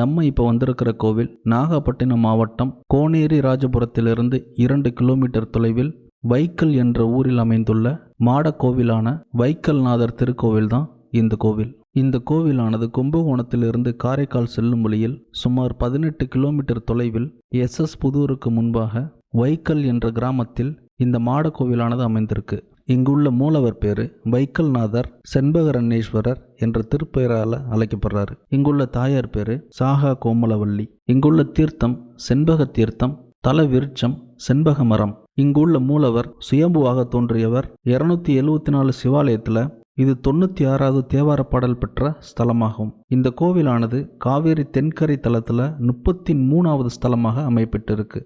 நம்ம இப்போ வந்திருக்கிற கோவில் நாகப்பட்டினம் மாவட்டம் கோனேரி ராஜபுரத்திலிருந்து 2 கிலோமீட்டர் தொலைவில் வைக்கல் என்ற ஊரில் அமைந்துள்ள மாடக்கோவிலான வைக்கல்நாதர் திருக்கோவில் தான் இந்த கோவில். இந்த கோவிலானது கும்பகோணத்திலிருந்து காரைக்கால் செல்லும் வழியில் சுமார் 18 கிலோமீட்டர் தொலைவில் SS புதூருக்கு முன்பாக வைக்கல் என்ற கிராமத்தில் இந்த மாடக்கோவிலானது அமைந்திருக்கு. இங்குள்ள மூலவர் பேரு வைக்கல்நாதர் செண்பகரண்ணேஸ்வரர் என்ற திருப்பெயரால் அழைக்கப்படுறாரு. இங்குள்ள தாயார் பேரு சாகா கோமலவள்ளி. இங்குள்ள தீர்த்தம் செண்பக தீர்த்தம், தல விருட்சம் செண்பக மரம். இங்குள்ள மூலவர் சுயம்புவாக தோன்றியவர். 274 சிவாலயத்துல இது 96வது தேவார பாடல் பெற்ற ஸ்தலமாகும். இந்த கோவிலானது காவேரி தென்கரை தலத்துல 33வது ஸ்தலமாக அமைப்பட்டிருக்கு.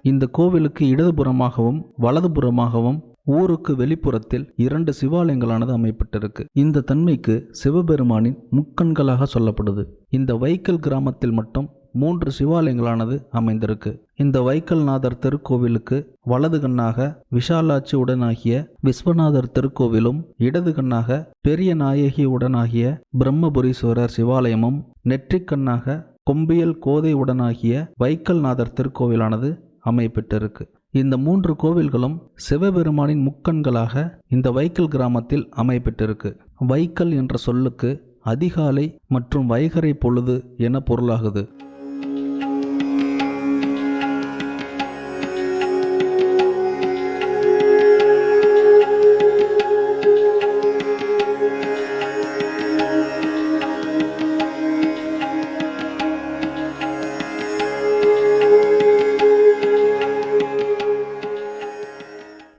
இந்த கோவிலுக்கு இடதுபுறமாகவும் வலதுபுறமாகவும் ஊருக்கு வெளிப்புறத்தில் 2 சிவாலயங்களானது அமைப்பட்டிருக்கு. இந்த தன்மைக்கு சிவபெருமானின் முக்கண்களாக சொல்லப்படுது. இந்த வைக்கல் கிராமத்தில் மட்டும் 3 சிவாலயங்களானது அமைந்திருக்கு. இந்த வைக்கல்நாதர் திருக்கோவிலுக்கு வலது கண்ணாக விஷாலாட்சி உடனாகிய விஸ்வநாதர் திருக்கோவிலும், இடது கண்ணாக பெரிய நாயகி உடனாகிய பிரம்மபுரீஸ்வரர் சிவாலயமும், நெற்றிக்கண்ணாக கொம்பியல் கோதை உடனாகிய வைக்கல்நாதர் திருக்கோவிலானது அமைப்பட்டிருக்கு. இந்த 3 கோவில்களும் சிவபெருமானின் முக்கண்களாக இந்த வைக்கல் கிராமத்தில் அமைப்பட்டிருக்கு. வைக்கல் என்ற சொல்லுக்கு அதிகாலை மற்றும் வைகறை பொழுது என பொருளாகுது.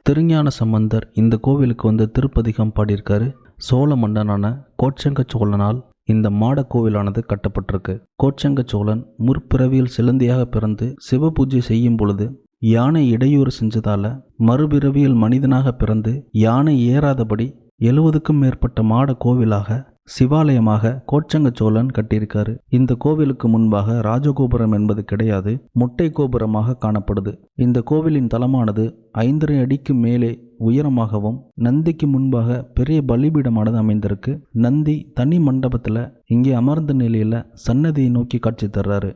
திருஞான சம்பந்தர் இந்த கோவிலுக்கு வந்து திருப்பதிகம் பாடியிருக்காரு. சோழ மன்னனான கோச்சங்க சோழனால் இந்த மாடக்கோவிலானது கட்டப்பட்டிருக்கு. கோச்சங்க சோழன் முற்பிறவியில் சிலந்தியாக பிறந்து சிவ பூஜை செய்யும் பொழுது யானை இடையூறு செஞ்சதால மறுபிறவியில் மனிதனாக பிறந்து யானை ஏறாதபடி 70க்கும் மேற்பட்ட மாட கோவிலாக சிவாலயமாக கோச்சங்க சோழன் கட்டியிருக்காரு. இந்த கோவிலுக்கு முன்பாக ராஜகோபுரம் என்பது கிடையாது, மொட்டை கோபுரமாக காணப்படுது. இந்த கோவிலின் தலமானது 5½ அடிக்கு மேலே உயரமாகவும் நந்திக்கு முன்பாக பெரிய பலிபீடமானது அமைந்திருக்கு. நந்தி தனி மண்டபத்துல இங்கே அமர்ந்த நிலையில சன்னதியை நோக்கி காட்சி தர்றாரு.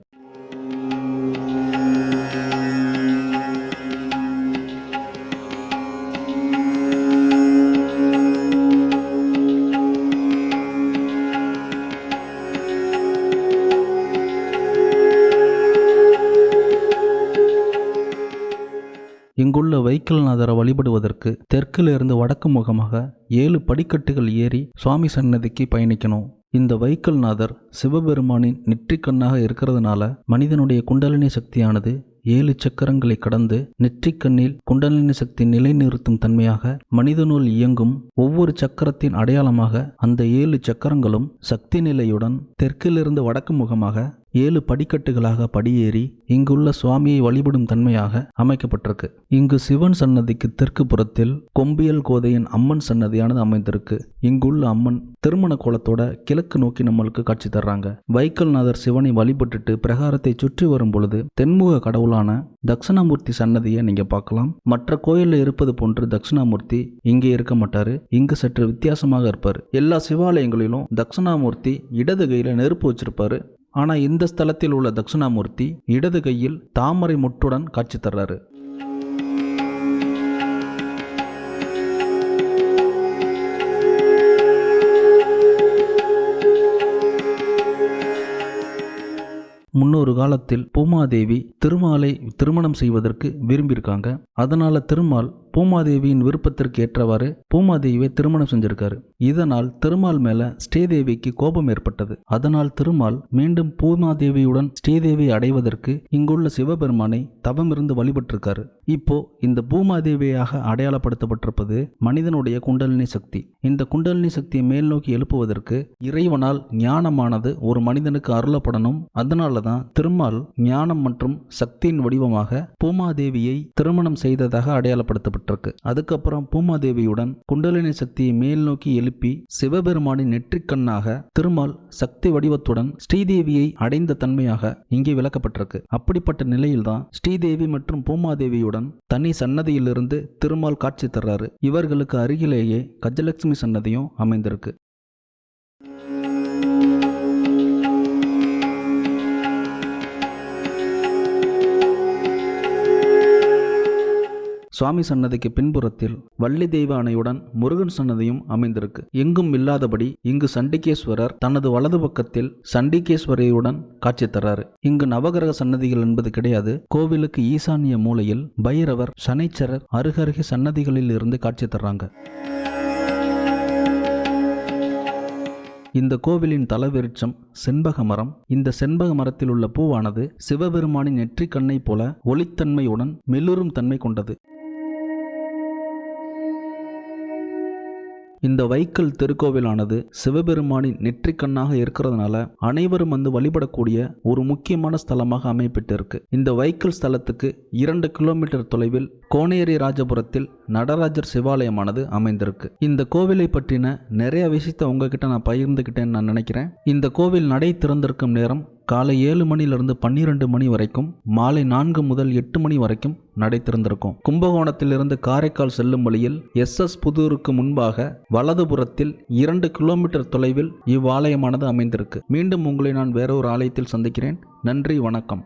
இங்குள்ள வைக்கல்நாதரை வழிபடுவதற்கு தெற்கிலிருந்து வடக்கு முகமாக 7 படிக்கட்டுகள் ஏறி சுவாமி சன்னதிக்கு பயணிக்கணும். இந்த வைக்கல்நாதர் சிவபெருமானின் நெற்றிக்கண்ணாக இருக்கிறதுனால மனிதனுடைய குண்டலினி சக்தியானது 7 சக்கரங்களை கடந்து நெற்றிக்கண்ணில் குண்டலினி சக்தி நிலைநிறுத்தும் தன்மையாக மனிதனுள் இயங்கும். ஒவ்வொரு சக்கரத்தின் அடையாளமாக அந்த 7 சக்கரங்களும் சக்தி நிலையுடன் தெற்கிலிருந்து வடக்கு முகமாக 7 படிக்கட்டுகளாக படியேறி இங்குள்ள சுவாமியை வழிபடும் தன்மையாக அமைக்கப்பட்டிருக்கு. இங்கு சிவன் சன்னதிக்கு தெற்கு புறத்தில் கொம்பியல் கோதையின் அம்மன் சன்னதியானது அமைந்திருக்கு. இங்குள்ள அம்மன் திருமண கோலத்தோட கிழக்கு நோக்கி நம்மளுக்கு காட்சி தர்றாங்க. வைக்கல்நாதர் சிவனை வழிபட்டுட்டு பிரகாரத்தை சுற்றி வரும் பொழுது தென்முக கடவுளான தட்சிணாமூர்த்தி சன்னதியை நீங்க பார்க்கலாம். மற்ற கோயிலில் இருப்பது போன்று தட்சிணாமூர்த்தி இங்கே இருக்க மாட்டாரு. இங்கு சற்று வித்தியாசமாக இருப்பாரு. எல்லா சிவாலயங்களிலும் தட்சிணாமூர்த்தி இடது கையில நெருப்பு வச்சிருப்பாரு. ஆனா இந்த ஸ்தலத்தில் உள்ள தட்சிணாமூர்த்தி இடது கையில் தாமரை மொட்டுடன் காட்சி தர்றாரு. முன்னொரு காலத்தில் பூமாதேவி திருமாலை திருமணம் செய்வதற்கு விரும்பியிருக்காங்க. அதனால திருமால் பூமாதேவியின் விருப்பத்திற்கு ஏற்றவாறு பூமாதேவியை திருமணம் செஞ்சிருக்காரு. இதனால் திருமால் மேல ஸ்ரீதேவிக்கு கோபம் ஏற்பட்டது. அதனால் திருமால் மீண்டும் பூமாதேவியுடன் ஸ்ரீதேவி அடைவதற்கு இங்குள்ள சிவபெருமானை தவமிருந்து வழிபட்டிருக்காரு. இப்போ இந்த பூமாதேவியாக அடையாளப்படுத்தப்பட்டிருப்பது மனிதனுடைய குண்டலினி சக்தி. இந்த குண்டலினி சக்தியை மேல் நோக்கி எழுப்புவதற்கு இறைவனால் ஞானமானது ஒரு மனிதனுக்கு அருளப்படணும். அதனாலதான் திருமால் ஞானம் மற்றும் சக்தியின் வடிவமாக பூமாதேவியை திருமணம் செய்ததாக அடையாளப்படுத்தப்பட்டிருக்கு. செய்யப்பட்டிருக்கு. அதுக்கப்புறம் பூமாதேவியுடன் குண்டலினி சக்தியை மேல் நோக்கி எழுப்பி சிவபெருமானின் நெற்றிக்கண்ணாக திருமால் சக்தி வடிவத்துடன் ஸ்ரீதேவியை அடைந்த தன்மையாக இங்கே விளக்கப்பட்டிருக்கு. அப்படிப்பட்ட நிலையில்தான் ஸ்ரீதேவி மற்றும் பூமாதேவியுடன் தனி சன்னதியிலிருந்து திருமால் காட்சி தர்றாரு. இவர்களுக்கு அருகிலேயே கஜலட்சுமி சன்னதியும் அமைந்திருக்கு. சுவாமி சன்னதிக்கு பின்புறத்தில் வள்ளி தெய்வ அணையுடன் முருகன் சன்னதியும் அமைந்திருக்கு. எங்கும் இல்லாதபடி இங்கு சண்டிகேஸ்வரர் தனது வலது பக்கத்தில் சண்டிகேஸ்வரியுடன் காட்சி தர்றாரு. இங்கு நவகிரக சன்னதிகள் என்பது கிடையாது. கோவிலுக்கு ஈசானிய மூலையில் பைரவர், சனைச்சரர் அருகருகே சன்னதிகளில் இருந்து காட்சி தர்றாங்க. இந்த கோவிலின் தலவிருட்சம் செண்பக மரம். இந்த செண்பக மரத்தில் உள்ள பூவானது சிவபெருமானின் நெற்றிக் கண்ணை போல ஒளித்தன்மையுடன் மெல்லுறும் தன்மை கொண்டது. இந்த வைக்கல் திருக்கோவிலானது சிவபெருமானின் நெற்றிக்கண்ணாக இருக்கிறதுனால அனைவரும் வந்து வழிபடக்கூடிய ஒரு முக்கியமான ஸ்தலமாக அமையப்பட்டிருக்கு. இந்த வைக்கல் ஸ்தலத்துக்கு 2 கிலோமீட்டர் தொலைவில் கோனேரி ராஜபுரத்தில் நடராஜர் சிவாலயமானது அமைந்திருக்கு. இந்த கோவிலை பற்றின நிறைய விஷயத்தை உங்ககிட்ட நான் பகிர்ந்துக்கிட்டேன்னு நான் நினைக்கிறேன். இந்த கோவில் நடை திறந்திருக்கும் நேரம் காலை 7 மணிலிருந்து 12 மணி வரைக்கும், மாலை 4 முதல் 8 மணி வரைக்கும் நடை திறந்திருக்கும். கும்பகோணத்திலிருந்து காரைக்கால் செல்லும் வழியில் SS புதூருக்கு முன்பாக வலதுபுறத்தில் 2 கிலோமீட்டர் தொலைவில் இவ்வாலயமானது அமைந்திருக்கு. மீண்டும் உங்களை நான் வேறொரு ஆலயத்தில் சந்திக்கிறேன். நன்றி, வணக்கம்.